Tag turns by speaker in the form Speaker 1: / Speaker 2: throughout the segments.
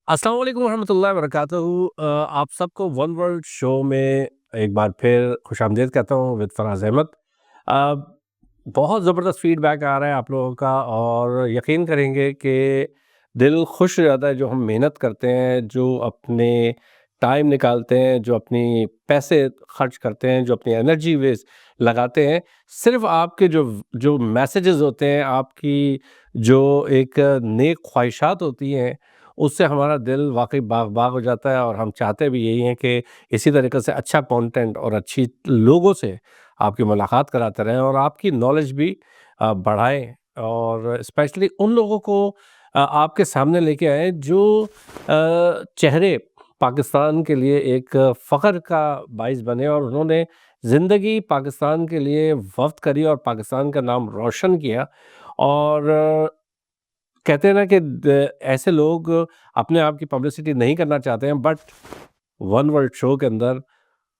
Speaker 1: السلام علیکم ورحمۃ اللہ وبرکاتہ۔ آپ سب کو ون ورلڈ شو میں ایک بار پھر خوش آمدید کہتا ہوں ود فراز احمد۔ آ، بہت زبردست فیڈ بیک آ رہا ہے آپ لوگوں کا، اور یقین کریں گے کہ دل خوش ہو جاتا ہے جو ہم محنت کرتے ہیں، جو اپنے ٹائم نکالتے ہیں، جو اپنی پیسے خرچ کرتے ہیں، جو اپنی انرجی ویسٹ لگاتے ہیں۔ صرف آپ کے جو میسیجز ہوتے ہیں، آپ کی جو ایک نیک خواہشات ہوتی ہیں، اس سے ہمارا دل واقعی باغ باغ ہو جاتا ہے، اور ہم چاہتے بھی یہی ہیں کہ اسی طریقے سے اچھا کانٹینٹ اور اچھی لوگوں سے آپ کی ملاقات کراتے رہیں، اور آپ کی نالج بھی بڑھائیں، اور اسپیشلی ان لوگوں کو آپ کے سامنے لے کے آئیں جو چہرے پاکستان کے لیے ایک فخر کا باعث بنے، اور انہوں نے زندگی پاکستان کے لیے وقف کری اور پاکستان کا نام روشن کیا۔ اور کہتے ہیں نا کہ ایسے لوگ اپنے آپ کی پبلسٹی نہیں کرنا چاہتے ہیں، بٹ ون ورلڈ شو کے اندر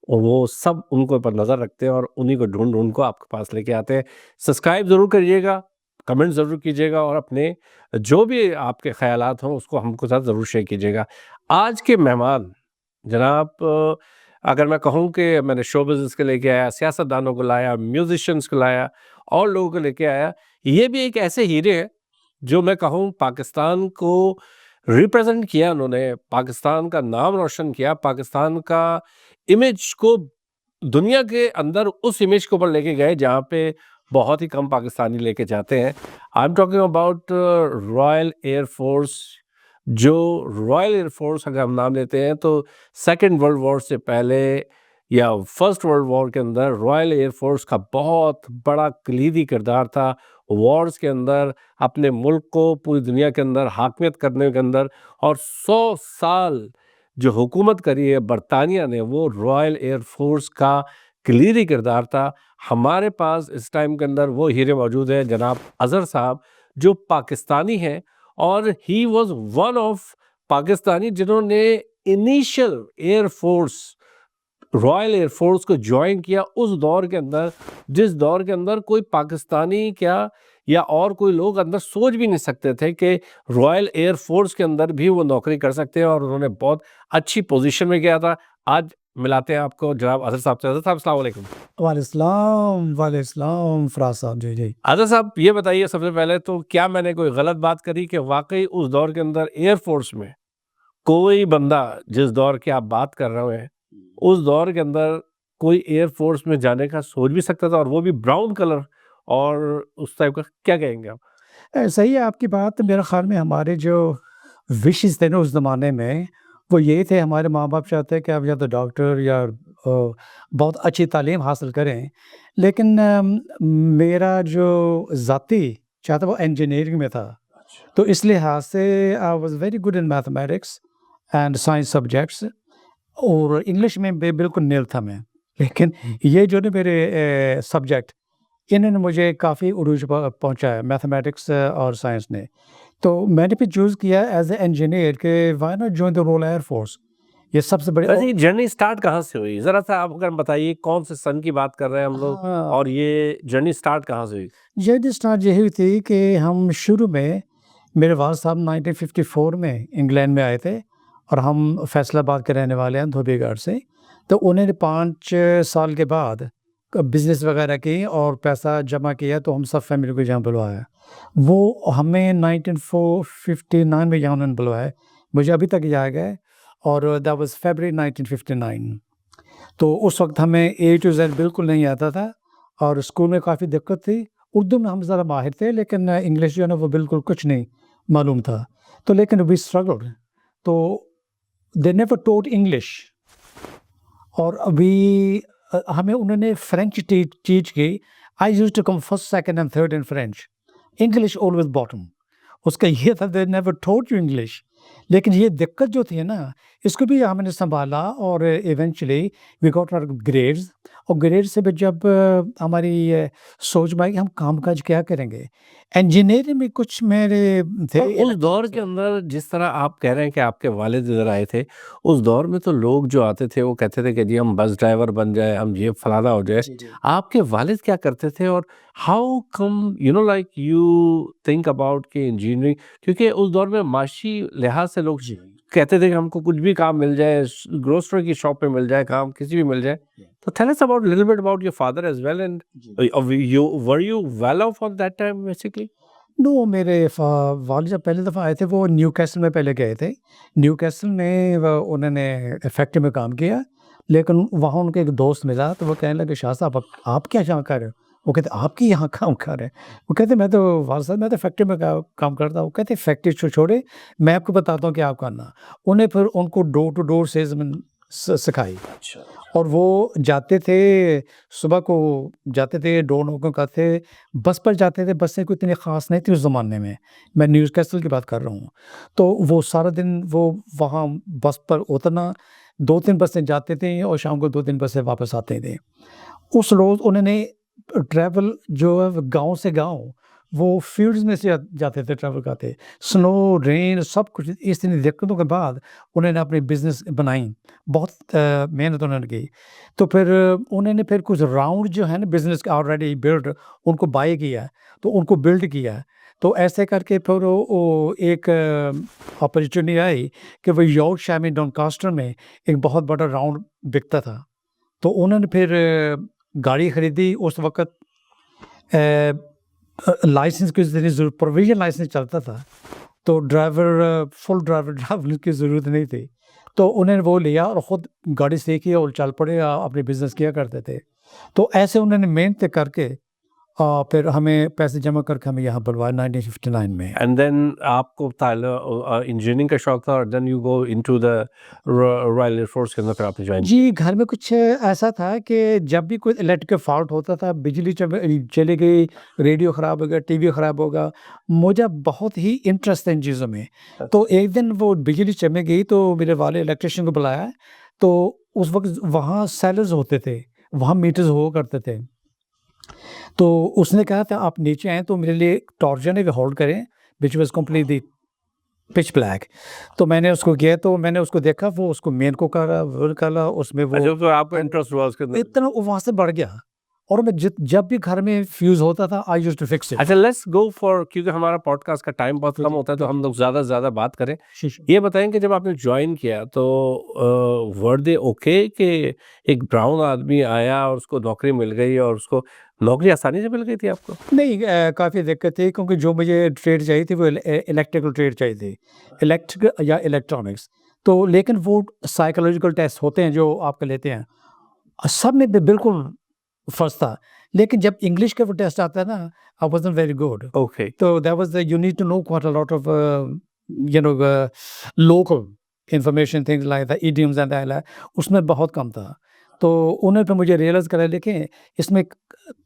Speaker 1: وہ سب ان کو پر نظر رکھتے ہیں، اور انہی کو ڈھونڈ ڈھونڈ کو آپ کے پاس لے کے آتے ہیں۔ سبسکرائب ضرور کریے گا، کمنٹ ضرور کیجیے گا، اور اپنے جو بھی آپ کے خیالات ہوں اس کو ہم کو ساتھ ضرور شیئر کیجیے گا۔ آج کے مہمان جناب، اگر میں کہوں کہ میں نے شو بزنس کے لے کے آیا، سیاست دانوں کو لایا، میوزیشنز کو لایا، اور لوگوں کو لے کے آیا، یہ بھی ایک ایسے ہیرے ہیں جو میں کہوں پاکستان کو ریپرزینٹ کیا، انہوں نے پاکستان کا نام روشن کیا، پاکستان کا امیج کو دنیا کے اندر اس امیج کو اوپر لے کے گئے جہاں پہ بہت ہی کم پاکستانی لے کے جاتے ہیں۔ I am talking about Royal Air force. جو رائل ایئر فورس اگر ہم نام لیتے ہیں تو سیکنڈ ورلڈ وار سے پہلے یا فرسٹ ورلڈ وار کے اندر رائل ایئر فورس کا بہت بڑا کلیدی کردار تھا وارز کے اندر، اپنے ملک کو پوری دنیا کے اندر حاکمیت کرنے کے اندر، اور 100 سال جو حکومت کری ہے برطانیہ نے، وہ رائل ایئر فورس کا کلیدی کردار تھا۔ ہمارے پاس اس ٹائم کے اندر وہ ہیرے موجود ہیں، جناب اظہر صاحب جو پاکستانی ہیں، اور he was one of Pakistani جنہوں نے initial air force Royal Air force کو جوائن کیا اس دور کے اندر، جس دور کے اندر کوئی پاکستانی کیا یا اور کوئی لوگ اندر سوچ بھی نہیں سکتے تھے کہ رائل ایئر فورس کے اندر بھی وہ نوکری کر سکتے ہیں، اور انہوں نے بہت اچھی پوزیشن میں کیا تھا۔ آج ملاتے ہیں آپ کو جناب اظہر صاحب سے۔ اظہر صاحب السلام علیکم۔
Speaker 2: وعلیکم السلام فراز صاحب۔ جی
Speaker 1: اظہر صاحب یہ بتائیے سب سے پہلے تو، کیا میں نے کوئی غلط بات کری کہ واقعی اس دور کے اندر ایئر فورس میں کوئی بندہ، جس دور کی آپ بات کر رہے ہیں، اس دور کے اندر کوئی ایئر فورس میں جانے کا سوچ بھی سکتا تھا، اور وہ بھی براؤن کلر اور اس ٹائپ کا؟ کیا کہیں گے آپ؟
Speaker 2: صحیح ہے آپ کی بات۔ میرے خیال میں ہمارے جو وشز تھے نا اس زمانے میں، وہ یہی تھے، ہمارے ماں باپ چاہتے کہ آپ یا تو ڈاکٹر یا بہت اچھی تعلیم حاصل کریں، لیکن میرا جو ذاتی چاہتا وہ انجینئرنگ میں تھا، تو اس لحاظ سے I was very good in mathematics and science subjects, اور انگلش میں بالکل نیل تھا میں، لیکن یہ جو نا میرے سبجیکٹ انہوں نے مجھے کافی عروج پہنچایا، میتھمیٹکس اور سائنس نے، تو میں نے بھی چوز کیا ایز اے انجینئر کہ why not join the Royal Air Force. یہ سب سے بڑی
Speaker 1: ویسے جرنی سٹارٹ کہاں سے ہوئی؟ ذرا سا آپ اگر بتائیے کون سے سن کی بات کر رہے ہیں ہم لوگ، اور یہ جرنی سٹارٹ کہاں سے ہوئی؟
Speaker 2: جرنی سٹارٹ یہی ہوئی تھی کہ ہم شروع میں، میرے والد صاحب 1954 میں انگلینڈ میں آئے تھے، اور ہم فیصل آباد کے رہنے والے ہیں، دھوبی گھاٹ سے، تو انہوں نے 5 سال کے بعد بزنس وغیرہ کی اور پیسہ جمع کیا، تو ہم سب فیملی کو یہاں بلوایا۔ وہ ہمیں 1959 میں یہاں انہوں نے بلوایا، مجھے ابھی تک یاد ہے، اور دیٹ واز فیبرری 1959۔ تو اس وقت ہمیں A to Z بالکل نہیں آتا تھا، اور اسکول میں کافی دقت تھی۔ اردو میں ہم ذرا ماہر تھے، لیکن انگلش جو ہے نا وہ بالکل کچھ نہیں معلوم تھا، تو لیکن وی اسٹرگلڈ۔ تو دے نیور ٹوٹ انگلش، اور ابھی ہمیں انہوں نے فرینچ ٹیچ کی۔ I used to come first second and third in French, English always bottom. اس کا یہ تھا they never taught you English, لیکن یہ دقت جو تھی نا اس کو بھی ہم نے سنبھالا، اور eventually we got our grades, اور گریڈ سے بھی جب ہماری سوچ میں آئی کہ ہم کام کاج کیا کریں گے، انجینئرنگ میں کچھ میرے تھے۔
Speaker 1: اس دور کے اندر جس طرح آپ کہہ رہے ہیں کہ آپ کے والد ادھر آئے تھے، اس دور میں تو لوگ جو آتے تھے وہ کہتے تھے کہ جی ہم بس ڈرائیور بن جائے، ہم یہ فلانا ہو جائے۔ آپ کے والد کیا کرتے تھے، اور how come like you think about کہ انجینئرنگ، کیونکہ اس دور میں معاشی لحاظ سے لوگ کہتے تھے کہ ہم کو کچھ بھی کام مل جائے, گروسری کی شاپ پہ مل جائے کام, کسی بھی مل جائے. تو tell us about a little bit about your father as well, and were you well off on that time basically?
Speaker 2: نو, میرے والد جب پہلی دفعہ آئے تھے وہ نیو کیسل میں پہلے گئے تھے. نیو کیسل میں انہوں نے فیکٹری میں کام کیا, لیکن وہاں ان کے ایک دوست ملا تو وہ کہنے لگے شاہ صاحب آپ کیا یہاں کر رہے ہو؟ وہ کہتے آپ کی یہاں کام کر رہے ہیں. وہ کہتے میں تو والد صاحب میں تو فیکٹری میں کام کرتا ہوں. وہ کہتے فیکٹری چھوڑے, میں آپ کو بتاتا ہوں کیا آپ کرنا. انہیں پھر ان کو ڈور ٹو ڈور سیلزمین سکھائی, اور وہ جاتے تھے صبح کو جاتے تھے, ڈور نوکوں کرتے, بس پر جاتے تھے. بسیں کوئی اتنی خاص نہیں تھی اس زمانے میں نیو کیسل کی بات کر رہا ہوں. تو وہ سارا دن وہ وہاں بس پر اترنا, 2-3 بسیں جاتے تھے اور شام کو 2-3 بسیں واپس آتے تھے. اس روز انہوں نے ٹریول جو ہے گاؤں سے گاؤں, وہ فیلڈز میں سے جاتے تھے ٹریول کرتے, سنو رین سب کچھ. اس طرح دقتوں کے بعد انہوں نے اپنی بزنس بنائی, بہت محنت انہوں نے کی. تو پھر انہوں نے پھر کچھ راؤنڈ جو ہے نا بزنس کا آلریڈی بلڈ, ان کو بائی کیا, تو ان کو بلڈ کیا. تو ایسے کر کے پھر وہ ایک اپرچونیٹی آئی کہ وہ یارک شائر میں ڈونکاسٹر میں ایک بہت بڑا راؤنڈ بکتا تھا. تو انہوں نے پھر گاڑی خریدی. اس وقت لائسنس کی ضرورت, پروویژن لائسنس چلتا تھا, تو فل ڈرائیور کی ضرورت نہیں تھی. تو انہوں نے وہ لیا اور خود گاڑی سیکھی اور چل پڑے, اپنی بزنس کیا کرتے تھے. تو ایسے انہوں نے محنت کر کے پھر ہمیں پیسے جمع کر کے ہمیں یہاں بلوایا 1959 میں.
Speaker 1: اینڈ دین آپ کو انجینئرنگ کا شوق تھا, اور then you go into the Royal Air Force کے اندر پھر آپ نے جوائن.
Speaker 2: جی, گھر میں کچھ ایسا تھا کہ جب بھی کوئی الیکٹرک فالٹ ہوتا تھا, بجلی چلی گئی, ریڈیو خراب ہو گیا, ٹی وی خراب ہوگا, مجھے بہت ہی انٹرسٹ ہے ان چیزوں میں. تو ایک دن وہ بجلی چمک گئی تو میرے والد الیکٹریشین کو بلایا. تو اس وقت وہاں سیلرز ہوتے تھے, وہاں میٹرز ہوا کرتے تھے. تو اس نے کہا تھا آپ نیچے آئیں تو میرے لیے ٹارچر نے ہولڈ کریں, which was completely pitch black. تو میں نے اس کو کیا, تو میں نے اس کو دیکھا, وہ اس کو مین کو کرا اس میں وہ
Speaker 1: آپ کا انٹرسٹ ہوا اس کے اندر
Speaker 2: اتنا وہاں سے بڑھ گیا. اور میں جب بھی گھر میں فیوز ہوتا تھا I used to fix it.
Speaker 1: اچھا, لیٹس گو فار, کیونکہ ہمارا پوڈ کاسٹ کا ٹائم بہت کم ہوتا ہے تو ہم لوگ زیادہ سے زیادہ بات کریں. یہ بتائیں کہ جب آپ نے جوائن کیا تو ور دے اوکے کہ ایک براؤن آدمی آیا اور اس کو نوکری مل گئی, اور اس کو نوکری آسانی سے مل گئی تھی آپ کو؟
Speaker 2: نہیں, کافی دقت تھی, کیونکہ جو مجھے ٹریڈ چاہیے تھی وہ الیکٹریکل ٹریڈ چاہیے تھی, الیکٹرک یا الیکٹرانکس. تو لیکن وہ سائیکولوجیکل ٹیسٹ ہوتے ہیں جو آپ کے لیتے ہیں, سب میں بالکل فرسٹ تھا. لیکن جب انگلش کا وہ ٹیسٹ آتا ہے نا, I wasn't very good.
Speaker 1: Okay,
Speaker 2: So that was you need to know quite a lot of local information, things like the idioms and that. اس میں بہت کم تھا. تو انہوں نے پھر مجھے ریئلائز کرا, دیکھیں اس میں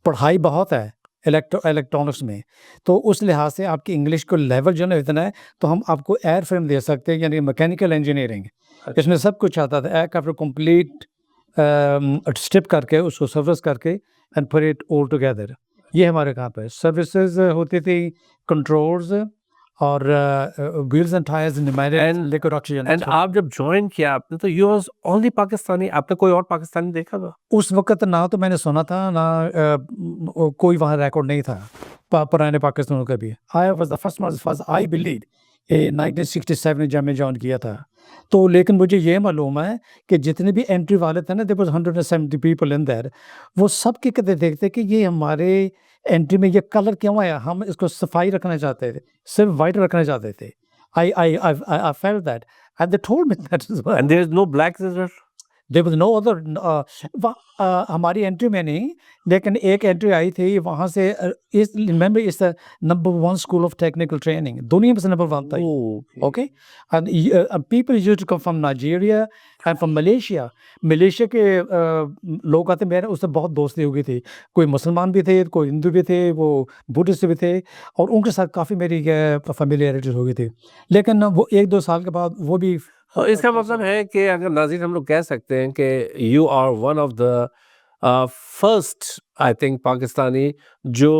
Speaker 2: پڑھائی بہت ہے الیکٹرانکس میں, تو اس لحاظ سے آپ کی انگلش کو لیول جو ہے اتنا ہے, تو ہم آپ کو ایئر فریم دے سکتے ہیں, یعنی میکینیکل انجینئرنگ. اس میں سب کچھ آتا تھا, ایئر کرافٹ کمپلیٹ اسٹپ کر کے اس کو سروس کر کے and put it all together. یہ ہمارے کہاں پہ سروسز ہوتی تھی, کنٹرولز اور valves and tires, liquid oxygen.
Speaker 1: And آپ جب جوائن کیا آپ نے تو یو واز اونلی پاکستانی, آپ نے کوئی اور پاکستانی دیکھا تھا
Speaker 2: اس وقت؟ نہ تو میں نے سنا تھا, نہ کوئی وہاں ریکارڈ نہیں تھا پرانے پاکستانوں کا بھی. I was the first one, I believe 1967 جب میں جوائن کیا تھا. تو لیکن مجھے یہ معلوم ہے کہ جتنے بھی انٹری والے تھے نا, there was 170 people in there, وہ سب کے کہتے دیکھتے کہ یہ ہمارے انٹری میں یہ کلر کیوں آیا, ہم اس کو صفائی رکھنا چاہتے تھے, صرف وائٹ رکھنا چاہتے تھے. I felt that and they told me that as well.
Speaker 1: and there is no blacks as well?
Speaker 2: There was no other ہماری انٹری میں نہیں, لیکن ایک انٹری آئی تھی وہاں سے. remember it's the number 1 school of technical training, دنیا میں سے نمبر 1 تھا. Okay, and people used to come from Nigeria and from Malaysia. Malaysia کے لوگ آتے, میرے اس سے بہت دوستی ہو گئی تھی, کوئی مسلمان بھی تھے, کوئی ہندو بھی تھے, وہ بدھسٹ بھی تھے, اور ان کے ساتھ کافی میری فیملیرٹی ہو گئی تھی. لیکن وہ 1-2 سال کے بعد وہ بھی.
Speaker 1: اس کا مطلب ہے کہ اگر ناظرین ہم لوگ کہہ سکتے ہیں کہ you are one of the first I think Pakistani جو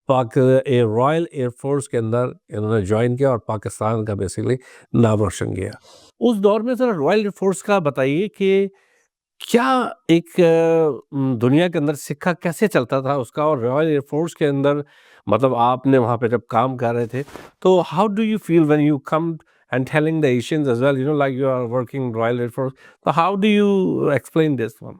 Speaker 1: رائل ایئر فورس کے اندر انہوں نے جوائن کیا اور پاکستان کا بیسیکلی نام روشن کیا. اس دور میں ذرا رائل ایئر فورس کا بتائیے کہ کیا ایک دنیا کے اندر سکہ کیسے چلتا تھا اس کا, اور رائل ایئر فورس کے اندر مطلب آپ نے وہاں پہ جب کام کر رہے تھے تو how do you feel when you come and telling the Asians as well, like you are working in Royal Air Force. So how do you explain this one?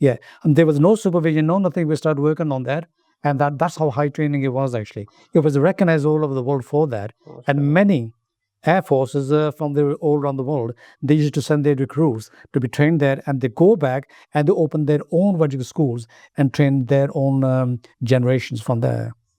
Speaker 2: yeah, and there was no supervision, no nothing. We started working on that, and that's how high training it was. Actually, it was recognized all over the world for that. And many air forces from all around the world, they used to send their recruits to be trained there, and they go back and they open their own vertical schools and train their own generations from there.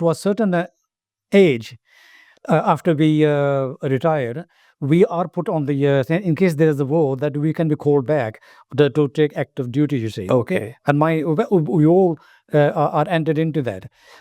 Speaker 2: to a certain age after we retire, we are put on the in case there is a war that we can be called back to take active duty, you see.
Speaker 1: Okay.
Speaker 2: And we all are entered into that.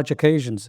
Speaker 2: much occasions.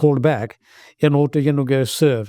Speaker 2: called back in order to serve.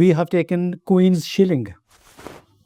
Speaker 2: we have taken Queen's shilling.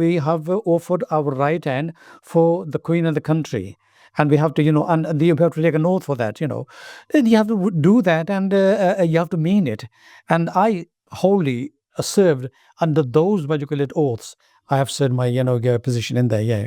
Speaker 2: we have offered our right hand for the Queen and the country. And we have to, and you have to take an oath for that, And you have to do that, and you have to mean it. And I wholly served under those particular oaths. I have served my, position in there, yeah.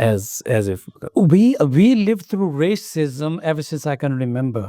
Speaker 1: as if
Speaker 2: we lived through racism ever since I can remember.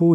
Speaker 2: 2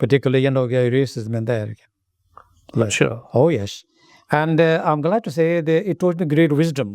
Speaker 2: particularly racism in there.
Speaker 1: Sure.
Speaker 2: Oh yes. And I'm glad to say that it taught me great wisdom.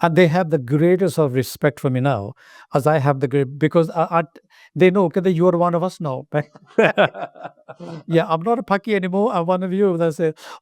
Speaker 2: and they have the greatest of respect for me now, as I have the great, because they know that you are one of us now. Yeah, I'm not a Paki anymore, I'm one of you. That's it.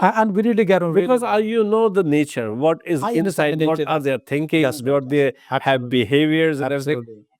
Speaker 2: and we really get on.
Speaker 1: Because you know the nature, what is inside, what are they thinking, yes, what they have behaviors and everything.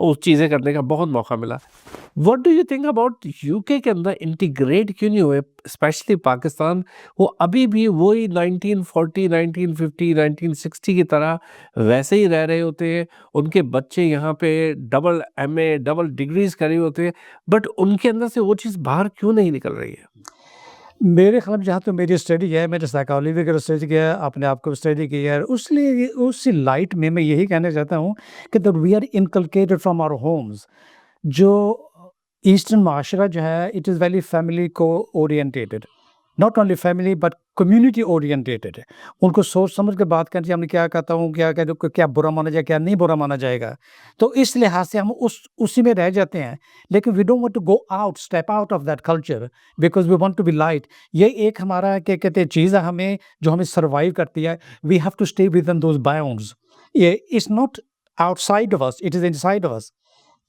Speaker 1: اس چیزیں کرنے کا بہت موقع ملا. What do you think about you کے اندر integrate کیوں نہیں ہوئے اسپیشلی پاکستان؟ وہ ابھی بھی وہی 1940 1950 1960 کی طرح ویسے ہی رہ رہے ہوتے ہیں. ان کے بچے یہاں پہ ڈبل MA ڈبل ڈگریز کرے ہوتے ہیں, بٹ ان کے اندر سے وہ چیز باہر کیوں نہیں نکل رہی ہے؟
Speaker 2: میرے خیال میں جہاں تو میری اسٹڈی ہے, میں نے سائیکالوجی وغیرہ اسٹڈی کیا ہے, اپنے آپ کو اسٹڈی کیا ہے, اس لیے اس لائٹ میں یہی کہنا چاہتا ہوں کہ we are inculcated from our homes. جو ایسٹرن معاشرہ جو ہے اٹ از ویری فیملی کو oriented, not only family but community oriented. ان کو سوچ سمجھ کے بات کرنی چاہیے, میں کیا کہتا ہوں, کیا برا مانا جائے, کیا نہیں برا مانا جائے گا. تو اس لحاظ سے ہم اسی میں رہ جاتے ہیں. لیکن we don't want to go out, step out of that culture because we want to be light. یہ ایک ہمارا کیا کہتے ہیں چیز ہے ہمیں جو ہمیں سروائیو کرتی ہے. We have to stay with in those bounds. یہ it's not outside of us, it is inside of us.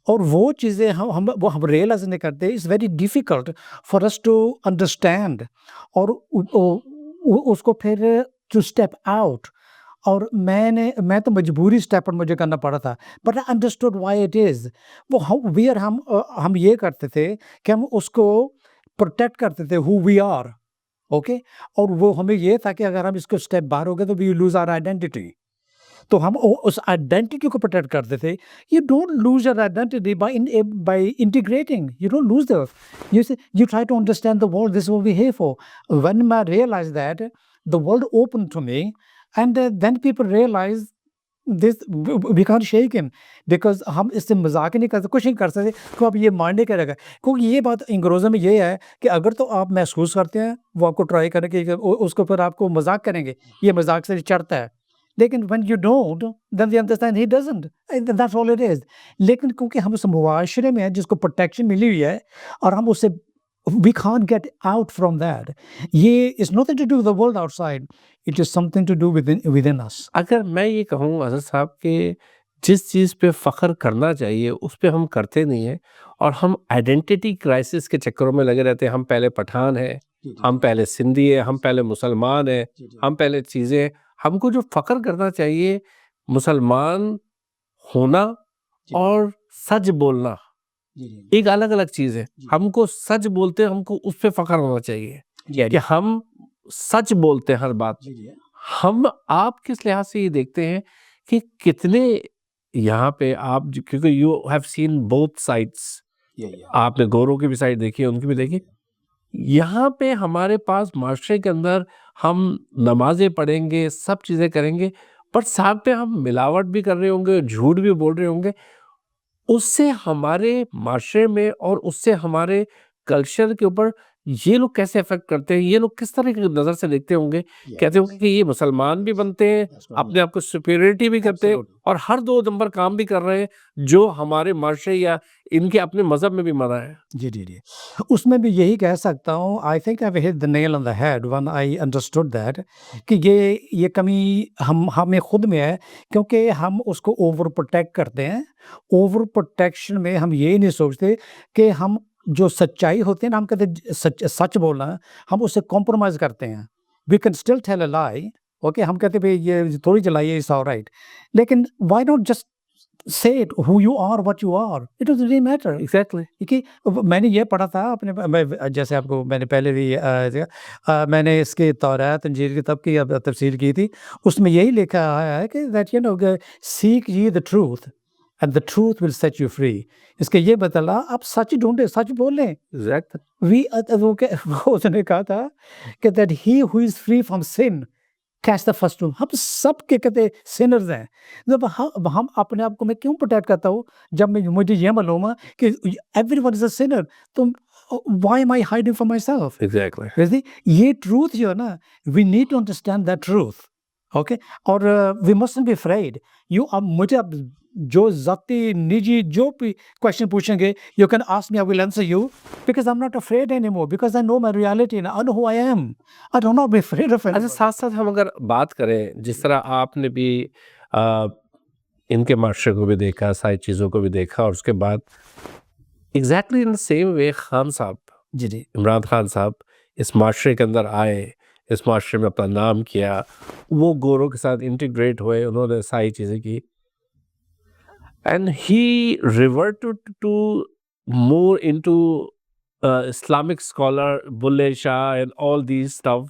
Speaker 2: اور وہ چیزیں ہم ریئلائز نہیں کرتے. It's very difficult for us to understand اور اس کو پھر ٹو اسٹیپ آؤٹ. اور میں تو مجبوری اسٹیپ آؤٹ مجھے کرنا پڑا تھا, but I understood why it is. وہ ہم یہ کرتے تھے کہ ہم اس کو پروٹیکٹ کرتے تھے ہو وی آر, اوکے. اور وہ ہمیں یہ تھا کہ اگر ہم اس کو اسٹیپ باہر ہو گئے تو وی لوز آر آئیڈینٹی. تو ہم اس آئیڈینٹی کو پروٹیکٹ کرتے تھے. You don't lose your identity by integrating. You don't lose that. You try to understand the world. This is what we're here for. When I realized that, the world opened to me, and then people realized this, we can't shake him because ہم اس سے مذاق نہیں کرتے, کچھ نہیں کر سکتے کہ آپ یہ ماننے کے رکھا. کیونکہ یہ بات انگریزوں میں یہ ہے کہ اگر تو آپ محسوس کرتے ہیں وہ آپ کو ٹرائی کریں کہ اس کو پھر آپ کو مذاق کریں گے, یہ مذاق سے چڑھتا ہے. لیکن when you don't, then they understand he doesn't. That's all it is. لیکن کیونکہ ہم اس معاشرے میں ہیں جس کو پروٹیکشن ملی ہوئی ہے اور ہم اس سے we can't get out from that. یہ is nothing to do with the world outside. It is something to do within us.
Speaker 1: اگر میں یہ کہوں حضرت صاحب کہ جس چیز پہ فخر کرنا چاہیے اس پہ ہم کرتے نہیں ہیں, اور ہم آئیڈینٹی کرائسس کے چکروں میں لگے رہتے ہیں. ہم پہلے پٹھان ہیں, ہم پہلے سندھی ہیں, ہم پہلے مسلمان ہیں, ہم پہلے چیزیں. ہم کو جو فخر کرنا چاہیے مسلمان ہونا اور سچ بولنا ایک الگ الگ چیز ہے. ہم کو سچ بولتے ہیں, ہم کو اس پہ فخر ہونا چاہیے کہ ہم سچ بولتے ہیں ہر بات. ہم آپ کس لحاظ سے یہ دیکھتے ہیں کہ کتنے یہاں پہ آپ, کیونکہ you have seen both sides, آپ نے گوروں کی بھی سائڈ دیکھی, ان کی بھی دیکھی. یہاں پہ ہمارے پاس معاشرے کے اندر ہم نمازیں پڑھیں گے, سب چیزیں کریں گے, پر ساتھ پہ ہم ملاوٹ بھی کر رہے ہوں گے, جھوٹ بھی بول رہے ہوں گے. اس سے ہمارے معاشرے میں اور اس سے ہمارے کلچر کے اوپر یہ لوگ کیسے افیکٹ کرتے ہیں؟ یہ لوگ کس طرح کی نظر سے دیکھتے ہوں گے؟ کہتے ہوں گے کہ یہ مسلمان بھی بنتے ہیں, اپنے آپ کو سپیریٹی بھی کرتے ہیں, اور ہر 2 نمبر کام بھی کر رہے ہیں جو ہمارے معاشرے یا ان کے اپنے مذہب میں بھی منع ہے.
Speaker 2: جی اس میں بھی یہی کہہ سکتا ہوں. I think I hit the nail on the head when I understood that کہ یہ کمی ہمیں خود میں ہے, کیونکہ ہم اس کو اوور پروٹیکٹ کرتے ہیں. اوور پروٹیکشن میں ہم یہ نہیں سوچتے کہ ہم جو سچائی ہوتی ہے نا, ہم کہتے ہیں سچ بولنا, ہم اس سے کمپرومائز کرتے ہیں. We can still tell a lie, okay. ہم کہتے ہیں یہ تھوڑی چلائیے, اٹس آل رائٹ. لیکن why not just say it who you are, what you are. It doesn't really matter.
Speaker 1: Exactly.
Speaker 2: کہ میں نے یہ پڑھا تھا اپنے, جیسے آپ کو میں نے پہلے بھی میں نے اس کے تورات انجیل کی کتاب کی تفسیر کی تھی, اس میں یہی لکھا ہے کہ that you know seek ye the truth and the truth will set you free. اس کے یہ بتلا آپ سچ ڈھونڈے, سچ بولیں. اس نے کہا تھا کہ that he who is free from sin catch the first room. ہم سب کے کہتے سینرز ہیں. جب ہم اپنے آپ کو میں کیوں پروٹیکٹ کرتا ہوں جب مجھے یہ معلوم ہے کہ everyone is a sinner, تو why am I hiding from myself?
Speaker 1: Exactly.
Speaker 2: یہ ٹروتھ جو ہے نا, we need to understand that truth. Okay. اور we mustn't be afraid. مجھے اب جو ذاتی نجی جو بھی کوشچن پوچھیں گے, you can ask me, I will answer you because I'm not afraid anymore, because I know my reality and I know who I am. I do not be afraid of it.
Speaker 1: اچھا, ساتھ ساتھ ہم اگر بات کریں جس طرح آپ نے بھی ان کے معاشرے کو بھی دیکھا, ساری چیزوں کو بھی دیکھا, اور اس کے بعد exactly in same way Khan صاحب,
Speaker 2: جی
Speaker 1: عمران خان صاحب اس معاشرے کے اندر آئے, اس معاشرے میں اپنا نام کیا, وہ گوروں کے ساتھ انٹیگریٹ ہوئے, انہوں نے ساری چیزیں کی. and he reverted to more into Islamic scholar Bulle Shah and all these stuff.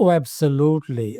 Speaker 2: Oh, absolutely.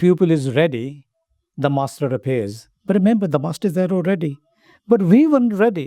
Speaker 2: pupil is ready, the master appears. But remember, the master is there already. But we weren't ready.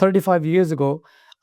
Speaker 2: 35 years ago,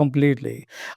Speaker 2: completely.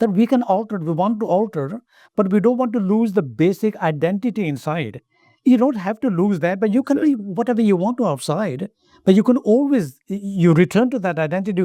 Speaker 2: that we can alter, we want to alter, but we don't want to lose the basic identity inside. You don't have to lose that, but you can be whatever you want to outside. But you can always you return to that identity.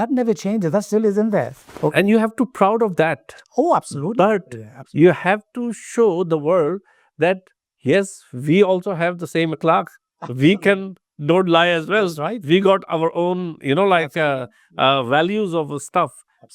Speaker 2: that never changes. That still is in there.
Speaker 1: And you have to proud of that.
Speaker 2: Oh, absolutely.
Speaker 1: But
Speaker 2: Yeah, absolutely.
Speaker 1: you have to show the world that yes, we also have the same akhlaq. We can don't lie as well.
Speaker 2: That's right.
Speaker 1: We got our own, you know, like values of stuff.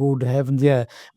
Speaker 2: good heavens, yeah.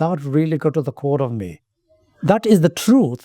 Speaker 2: That really got to the core of me. That is the truth.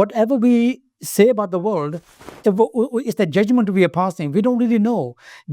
Speaker 2: whatever we say about the world, it's the judgment we are passing. We don't really know.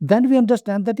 Speaker 2: then we understand that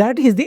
Speaker 2: That is the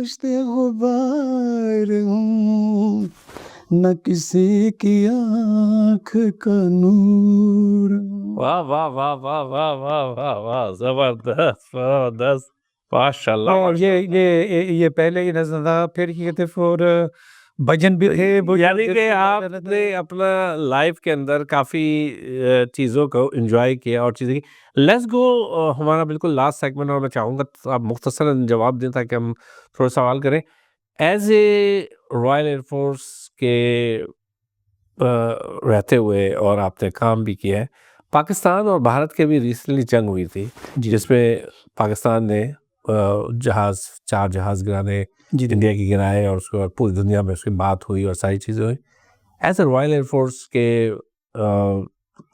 Speaker 2: کشت غبار ہوں نہ کسی کی آنکھ کا نور ہوں۔
Speaker 1: واہ واہ واہ واہ واہ واہ واہ واہ، زبردست زبردست، ماشاء اللہ
Speaker 2: اور یہ پہلے ہی نظر تھا، پھر یہ تھے اور بھجن بھی تھے،
Speaker 1: یعنی کہ آپ نے اپنا لائف کے اندر کافی چیزوں کو انجوائے کیا اور چیزیں کی۔ لیٹس گو، ہمارا بالکل لاسٹ سیگمنٹ، اور میں چاہوں گا آپ مختصراً جواب دیں تاکہ ہم تھوڑا سوال کریں۔ As a Royal Air Force کے رہتے ہوئے، اور آپ نے کام بھی کیا ہے، پاکستان اور بھارت کے بھی ریسنٹلی جنگ ہوئی تھی جس میں پاکستان نے چار جہاز گرانے انڈیا کی گرائے، اور اس کے بعد پوری دنیا میں اس کی بات ہوئی اور ساری چیزیں ہوئی۔ As a Royal Air Force کے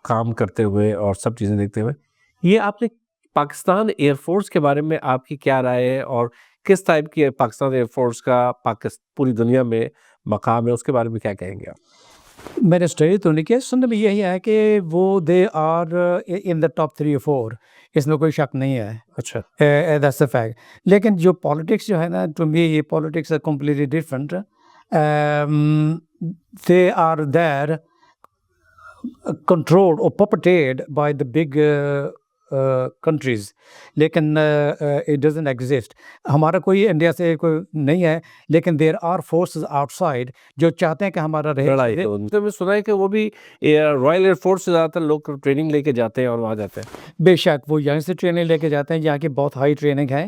Speaker 1: کام کرتے ہوئے اور سب چیزیں دیکھتے ہوئے، یہ آپ نے پاکستان ایئر فورس کے بارے میں آپ کی کیا رائے ہے، اور کس ٹائپ کی پاکستان ایئر فورس کا پوری دنیا میں مقام ہے، اس کے بارے میں کیا کہیں گے آپ؟
Speaker 2: میں نے اسٹڈی تو نہیں کیا، سننے میں یہی ہے کہ وہ they are in the top 3 or 4، اس میں کوئی شک نہیں ہے،
Speaker 1: اچھا،
Speaker 2: دیٹس اے فیکٹ۔ لیکن جو پالیٹکس جو ہے نا، ٹو می یہ پالیٹکس ہے completely different. They are there controlled or puppeted by the big countries، لیکن it doesn't exist۔ ہمارا کوئی انڈیا سے کوئی نہیں ہے، لیکن there are forces outside جو چاہتے ہیں کہ ہمارا رہے۔
Speaker 1: تو میں سنا ہے کہ وہ بھی رائل ایئر فورس سے زیادہ تر لوگ ٹریننگ لے کے جاتے ہیں اور وہاں جاتے ہیں۔
Speaker 2: بے شک وہ یہاں سے ٹریننگ لے کے جاتے ہیں، یہاں کی بہت ہائی ٹریننگ ہے،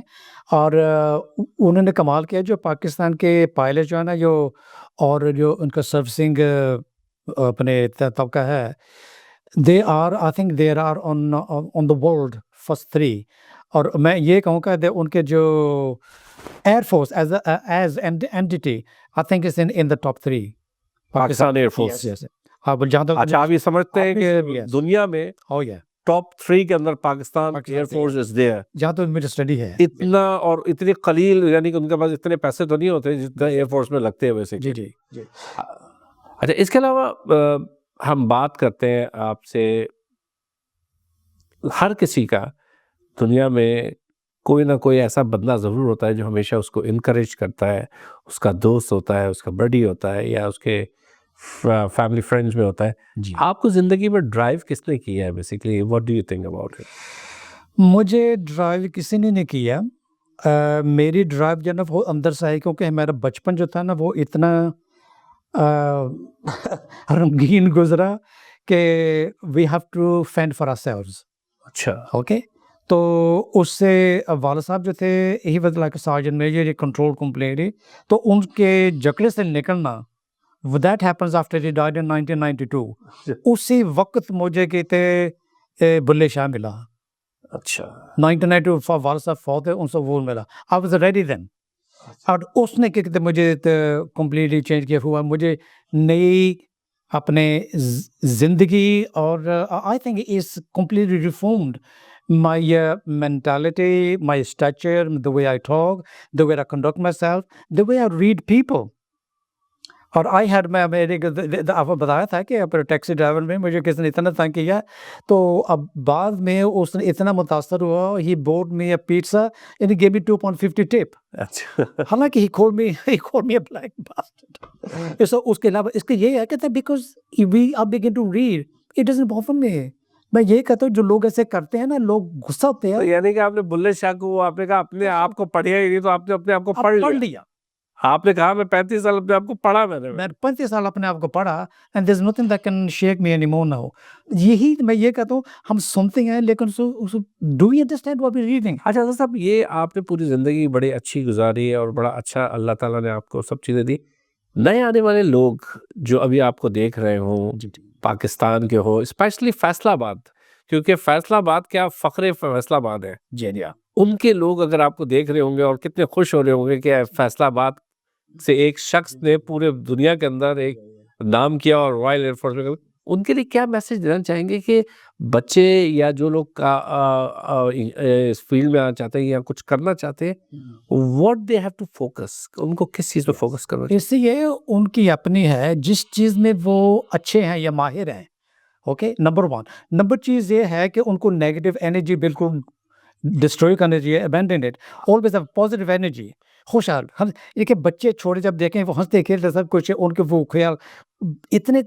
Speaker 2: اور انہوں نے کمال کیا جو پاکستان کے پائلٹ جو ہے نا، اور جو ان کا سروسنگ اپنے طبقہ ہے، they are I think there are on the world first 3۔ اور میں یہ کہوں کہ ان کے جو air force as an entity I think is in the top 3۔
Speaker 1: Pakistan air force.
Speaker 2: جہاں تک
Speaker 1: اچھا، آپ یہ سمجھتے ہیں کہ دنیا میں ٹاپ 3 کے اندر Pakistan air force is there?
Speaker 2: جہاں تک میری اسٹڈی ہے
Speaker 1: اتنا، اور اتنی قلیل، یعنی کہ ان کے پاس اتنے پیسے تو نہیں ہوتے جتنا ایئر فورس میں لگتے ہیں ویسے۔
Speaker 2: جی جی۔
Speaker 1: اچھا، اس کے علاوہ ہم بات کرتے ہیں آپ سے، ہر کسی کا دنیا میں کوئی نہ کوئی ایسا بندہ ضرور ہوتا ہے جو ہمیشہ اس کو انکریج کرتا ہے، اس کا دوست ہوتا ہے، اس کا بڈی ہوتا ہے، یا اس کے فیملی فرینڈز میں ہوتا ہے۔
Speaker 2: جی،
Speaker 1: آپ کو زندگی میں ڈرائیو کس نے کیا ہے basically? What do you think about it?
Speaker 2: مجھے ڈرائیو کسی نے نہیں کیا، میری ڈرائیو جو ہے نا وہ اندر سے ہے، کیونکہ ہمارا بچپن جو تھا نا وہ اتنا رنگین گزرا کہ we have to fend for ourselves.
Speaker 1: اچھا،
Speaker 2: اوکے، تو اس سے والد صاحب جو تھے، he was like sergeant major, یہ کنٹرول کمپلیٹلی، تو ان کے جکڑے سے نکلنا that happens after he died in 1992۔ اسی وقت مجھے کہتے بلے شاہ ملا۔
Speaker 1: اچھا،
Speaker 2: 1992 والد صاحب فوت ہے، ان سے وہ ملا، آئی واز ریڈی دین، اور اس نے کیا کہتے مجھے کمپلیٹلی چینج کیا ہوا، مجھے نئی اپنے زندگی، اور I think is completely reformed my mentality, my Stitcher, the way I talk, the way I conduct myself, the way I read people۔ اور آئی ہیڈ، میں آپ کو بتایا تھا کہ ٹیکسی ڈرائیور میں مجھے کسی نے اتنا تنگ کیا، تو اب بعد میں اس نے اتنا متاثر ہوا، ہی bought me a pizza and he gave me 2.50 tip۔
Speaker 1: اچھا،
Speaker 2: حالانکہ he called me a black bastard۔ اس کے علاوہ اس کے یہ ہے کہ because we are begin to read it doesn't bother me۔ میں یہ کہتا ہوں جو لوگ ایسے کرتے ہیں نا، لوگ غصہ ہوتے ہیں۔
Speaker 1: یعنی کہ آپ نے بلے شاہ کو، آپ نے کہا اپنے آپ کو پڑھیا ہی نہیں، تو آپ نے اپنے آپ کو پڑھ لیا۔ آپ نے کہا میں 35 سال اپنے آپ کو پڑھا، میں
Speaker 2: 35 سال اپنے آپ کو پڑھا، and there's nothing that can shake me anymore now۔ یہی میں یہ کہتا ہوں، ہم سنتے ہیں لیکن do we understand what we're reading؟
Speaker 1: اچھا حضرت صاحب، یہ آپ نے پوری زندگی بڑی اچھی گزاری ہے، اور بڑا اچھا اللہ تعالیٰ نے آپ کو سب چیزیں دی۔ نئے آنے والے لوگ جو ابھی آپ کو دیکھ رہے ہوں، پاکستان کے ہو، اسپیشلی فیصل آباد، کیونکہ فیصل آباد کیا فخر فیصل آباد ہے،
Speaker 2: جی جی،
Speaker 1: ان کے لوگ اگر آپ کو دیکھ رہے ہوں گے اور کتنے خوش ہو رہے ہوں گے کہ فیصل آباد سے ایک شخص نے پورے دنیا کے اندر ایک نام کیا، اور رائل ایئر فورس میں، ان کے لیے کیا میسج دینا چاہیں گے کہ بچے یا جو لوگ اس فیلڈ میں آنا چاہتے ہیں یا کچھ کرنا چاہتے ہیں، what they have to focus, ان کو کس چیز پہ فوکس کرنا چاہیے؟
Speaker 2: اس سے یہ ان کی اپنی ہے، جس چیز میں وہ اچھے ہیں یا ماہر ہیں، اوکے، نمبر 1۔ نمبر چیز یہ ہے کہ ان کو نیگیٹو انرجی بالکل ڈسٹروائے کرنا چاہیے، abandon it، always have positive energy۔ خوشحال ہم یہ کہ بچے چھوٹے جب دیکھیں وہ ہنستے کھیلتے سب کچھ ان کے وہ خیال اتنے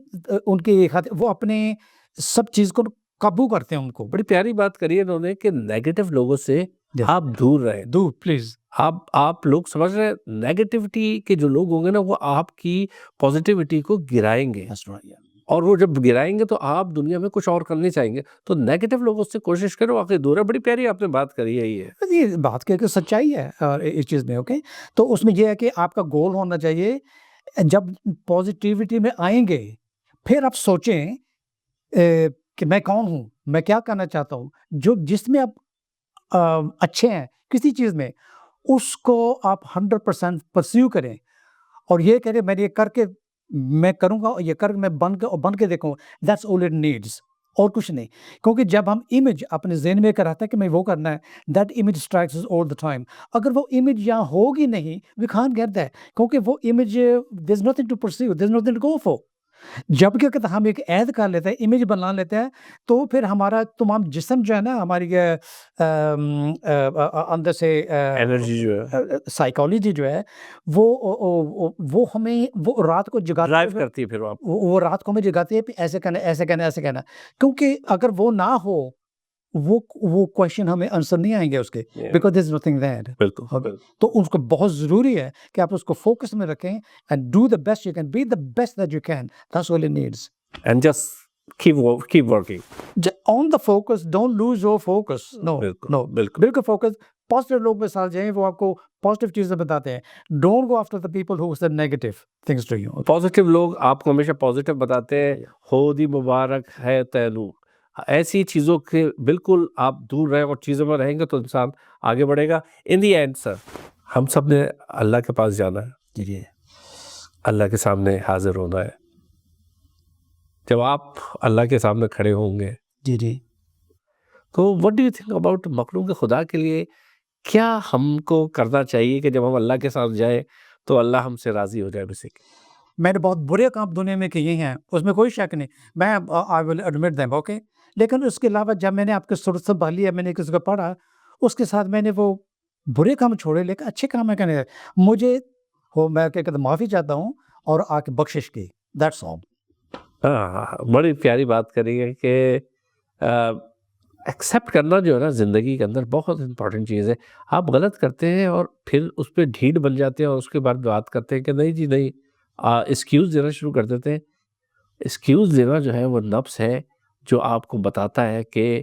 Speaker 2: ان کے وہ اپنے سب چیز کو قابو کرتے ہیں ان کو.
Speaker 1: بڑی پیاری بات کری ہے انہوں نے کہ نیگیٹو لوگوں سے آپ دور رہیں.
Speaker 2: دو پلیز.
Speaker 1: آپ لوگ سمجھ رہے ہیں نیگیٹیوٹی کے جو لوگ ہوں گے نا وہ آپ کی پازیٹیوٹی کو گرائیں گے, اور وہ جب گرائیں گے تو آپ دنیا میں کچھ اور کرنے چاہیں گے. تو نیگیٹو لوگوں سے کوشش کرو واقعی دور ہے. بڑی پیاری آپ نے بات کری ہے
Speaker 2: یہ بات کہ سچائی ہے اس چیز میں. اوکے, تو اس میں یہ ہے کہ آپ کا گول ہونا چاہیے. جب پازیٹیوٹی میں آئیں گے پھر آپ سوچیں کہ میں کون ہوں, میں کیا کرنا چاہتا ہوں. جس میں آپ اچھے ہیں کسی چیز میں اس کو آپ 100% پرسیو کریں, اور یہ کریں میں یہ کر کے میں کروں گا, اور یہ کر میں بن کے دیکھوں. دیٹس آل اٹ نیڈس, اور کچھ نہیں. کیونکہ جب ہم امیج اپنے ذہن میں کراتے ہیں کہ میں وہ کرنا ہے, that image strikes us all the time. اگر وہ امیج یہاں ہوگی نہیں, وی کانٹ گیٹ دیٹ, کیونکہ وہ image there is nothing to perceive, there is nothing to go for. جب کہ اگر ہم ایک عہد کر لیتے ہیں, امیج بنا لیتے ہیں, تو پھر ہمارا تمام جسم جو ہے نا, ہماری اندر سے
Speaker 1: انرجی جو ہے,
Speaker 2: سائیکالوجی جو ہے وہ ہمیں وہ رات کو جگاتی
Speaker 1: ڈرائیو کرتی ہے. پھر
Speaker 2: وہ رات کو ہمیں جگاتی ہے ایسے کرنا ایسے کرنا ایسے کرنا. کیونکہ اگر وہ نہ ہو وہ کویشچن ہمیں آنسر نہیں آئیں گے اس کے, because there is nothing there.
Speaker 1: بالکل.
Speaker 2: تو اس کو بہت ضروری ہے کہ آپ اس کو فوکس میں رکھیں, and do the best you can, be the best that you can. That's all it needs.
Speaker 1: And just keep working.
Speaker 2: On the focus, don't lose your focus. No, بالکل focus. پازیٹیو لوگ مثال جائیں, وہ آپ کو positive چیزیں بتاتے ہیں. Don't go after the people who said negative things to you.
Speaker 1: Positive لوگ آپ کو ہمیشہ پازیٹیو بتاتے ہیں. ہو دی مبارک ہے تینو, ایسی چیزوں کے بالکل آپ دور رہیں اور چیزوں میں رہیں گے تو انسان آگے بڑھے گا. ان دی اینڈ سر, ہم سب نے اللہ کے پاس جانا ہے,
Speaker 2: جی,
Speaker 1: اللہ کے سامنے حاضر ہونا ہے. جب آپ اللہ کے سامنے کھڑے ہوں گے
Speaker 2: جی,
Speaker 1: تو what do you think about مخلوق خدا کے لیے کیا ہم کو کرنا چاہیے کہ جب ہم اللہ کے ساتھ جائیں تو اللہ ہم سے راضی ہو جائے؟ بیسک
Speaker 2: میں نے بہت برے کام دنیا میں کیے ہیں, اس میں کوئی شک نہیں, میں I will admit them, okay. لیکن اس کے علاوہ جب میں نے آپ کے صورت سنبھالی ہے, میں نے کسی کو پڑھا, اس کے ساتھ میں نے وہ برے کام چھوڑے, لیکن اچھے کام ہے کرنے. مجھے میں کیا کہتا معافی چاہتا ہوں اور آ کے بخشش کی. That's all.
Speaker 1: بڑی پیاری بات کری ہے کہ ایکسیپٹ کرنا جو ہے نا زندگی کے اندر بہت امپورٹنٹ چیز ہے. آپ غلط کرتے ہیں اور پھر اس پہ ڈھیٹ بن جاتے ہیں اور اس کے بعد بات کرتے ہیں کہ نہیں جی نہیں, ایکسکیوز دینا شروع کر دیتے ہیں. ایکسکیوز دینا جو ہے وہ نفس ہے جو آپ کو بتاتا ہے کہ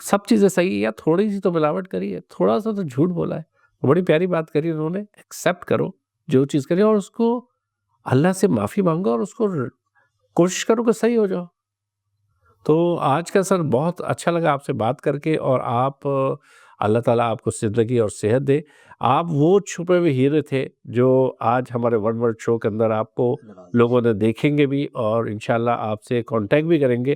Speaker 1: سب چیزیں صحیح ہے, یا تھوڑی سی تو ملاوٹ کری ہے, تھوڑا سا تو جھوٹ بولا ہے. بڑی پیاری بات کری انہوں نے. ایکسیپٹ کرو جو چیز کری اور اس کو اللہ سے معافی مانگو اور اس کو کوشش کرو کہ صحیح ہو جاؤ. تو آج کا سر بہت اچھا لگا آپ سے بات کر کے, اور آپ اللہ تعالیٰ آپ کو زندگی اور صحت دے. آپ وہ چھپے ہوئے ہیرے تھے جو آج ہمارے ون ورلڈ شو کے اندر آپ کو لوگوں نے دیکھیں گے بھی, اور انشاءاللہ آپ سے کانٹیکٹ بھی کریں گے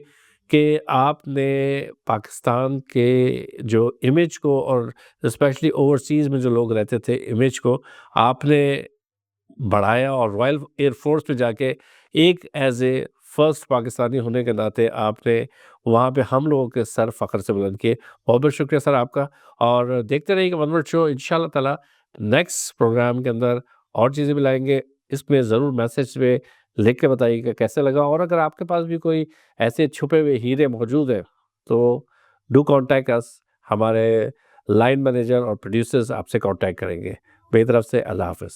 Speaker 1: کہ آپ نے پاکستان کے جو امیج کو, اور اسپیشلی اوورسیز میں جو لوگ رہتے تھے امیج کو آپ نے بڑھایا, اور رائل ایئر فورس پہ جا کے ایک ایز اے فرسٹ پاکستانی ہونے کے ناطے آپ نے وہاں پہ ہم لوگوں کے سر فخر سے بلند کیے. بہت بہت شکریہ سر آپ کا, اور دیکھتے رہیے کہ ون ورلڈ شو انشاءاللہ تعالیٰ نیکسٹ پروگرام کے اندر اور چیزیں بھی لائیں گے. اس میں ضرور میسیج پہ لکھ کے بتائیے کہ کیسے لگا, اور اگر آپ کے پاس بھی کوئی ایسے چھپے ہوئے ہیرے موجود ہیں تو ڈو کانٹیکٹ اس. ہمارے لائن مینیجر اور پروڈیوسرز آپ سے کانٹیکٹ کریں گے. میری طرف سے اللہ حافظ.